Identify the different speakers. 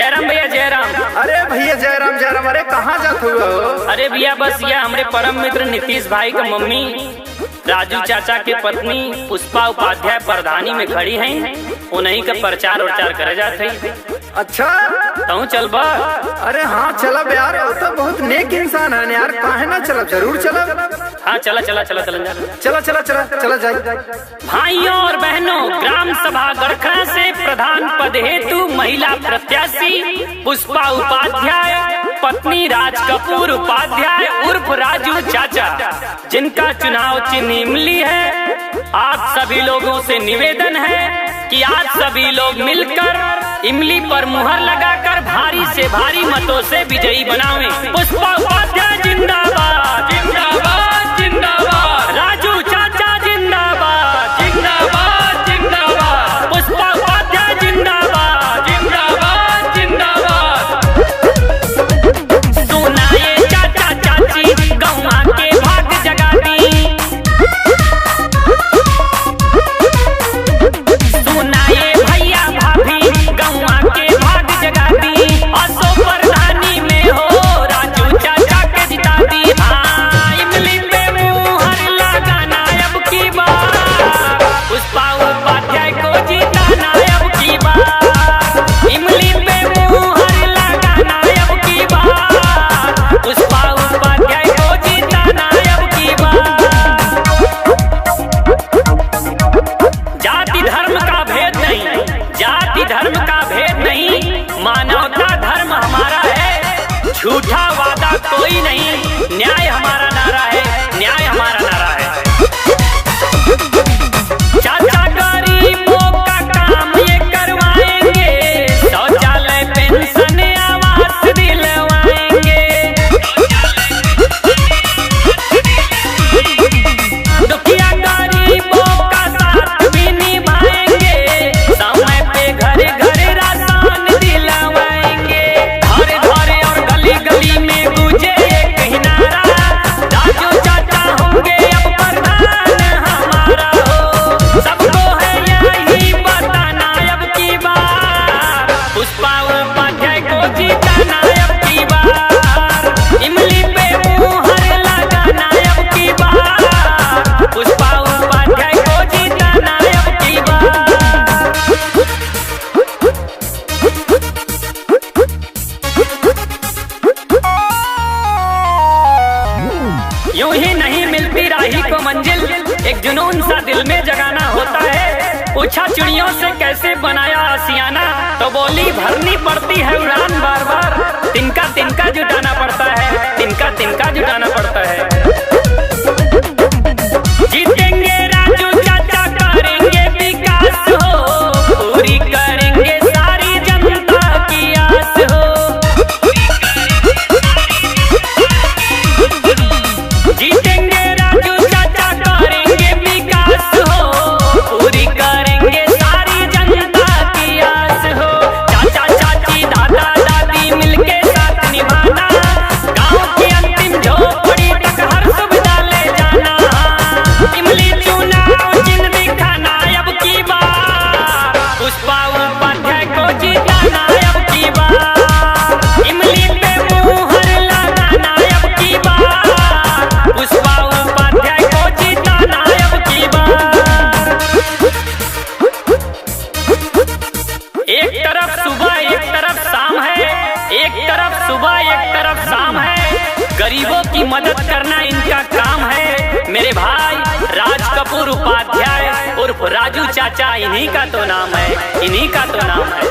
Speaker 1: जयराम भैया जयराम।
Speaker 2: अरे भैया जयराम जयराम। अरे कहाँ जाते हो?
Speaker 1: अरे भैया बस यह हमारे परम मित्र नीतीश भाई का मम्मी राजू चाचा के पत्नी पुष्पा उपाध्याय प्रधानी में खड़ी हैं, उन्हीं का प्रचार उचार करे जाते।
Speaker 2: अच्छा
Speaker 1: तो चल बा।
Speaker 2: अरे हाँ चलब यार, वो तो बहुत नेक इंसान है यार, काहे ना चलब, जरूर चलब।
Speaker 1: हाँ चला चला चला चला
Speaker 2: चला चला चला चला जाए।
Speaker 1: भाइयों और बहनों, ग्राम सभा गड़खड़ा से प्रधान पद हेतु महिला प्रत्याशी पुष्पा उपाध्याय पत्नी राज कपूर उपाध्याय उर्फ राजू चाचा, जिनका चुनाव चिन्ह इमली है, आप सभी लोगों से निवेदन है कि आज सभी लोग मिलकर इमली पर मुहर लगाकर भारी से भारी मतों से विजयी बनावें। पुष्पा उपाध्याय जिंदाबाद जिंदाबाद जिंदाबाद, राजू चाचा जिंदाबाद जिंदाबाद जिंदाबाद, पुष्पा उपाध्याय जिंदाबाद जिंदाबाद जिंदाबाद। सुनाए चाचा चाची गौवा के भाग जगा दी, सुनाए भैया भाभी गौवा के भाग जगा दी, असो प्रधानी में हो राजू चाचा के जिता दी। हाँ इमली पे मुहर लगाना अब की बार, पुष्पा उपाध्याय को जिताना अब की बार, इमली पे मुहर लगाना अब की बार, पुष्पा उपाध्याय को जिताना अब की बार। जाति धर्म का भेद नहीं, जाति धर्म का भेद नहीं, मानवता धर्म हमारा है, झूठा वादा कोई नहीं, न्याय हमारा नारा है, न्याय हमारा नारा है। चाचा गरीबों का काम ये करवाएंगे, शौचालय पेंशन आवास दिलवाएंगे, दुखिया गरीबों का साथ भी निभाएंगे, समय पे घर घर राशन दिलवाएंगे, घर घर और गली गली में गूंजे एक ही नारा, राजू चाचा होंगे अब प्रधान हमारा हो, सबको है यही बताना अब की बार, पुष्पा उपाध्याय को जिताना अब की बार, इमली पे मुहर लगाना अब की बार, पुष्पा उपाध्याय को जिताना अब की बार। यूं ही नहीं मिलती राही को मंजिल, एक जुनून सा दिल में जगाना होता है, पूछा चिड़ियों से कैसे बनाया आसियाना, तो बोली भरनी पड़ती है उड़ान बार बार, तिनका तिनका जुटाना पड़ता है, तिनका तिनका जुटाना पड़ता है। जीतेंगे राजू चाचा करेंगे विकास हो, पूरी करेंगे सारी जनता की आस हो, जीतेंगे राजू चाचा करेंगे विकास हो, पूरी करेंगे सारी जनता की आस हो, चाचा चाची दादा दादी मिलके साथ निभाना, गांव की अंतिम झोपड़ी तक हर सुविधा ले जाना, इमली चुनाव चिन्ह दिखाना अब की बार, पुष्पा उपाध्याय को जिताना अब की बार, इमली पे मुहर लगाना अब की बार, पुष्पा उपाध्याय को जिताना अब की बार। एक तरफ सुबह एक तरफ शाम है, एक तरफ सुबह एक तरफ शाम है, गरीबों की मदद करना इनका काम है, मेरे भाई राज कपूर उपाध्याय उर्फ राजू चाचा, इन्हीं का तो नाम है, इन्हीं का तो नाम है।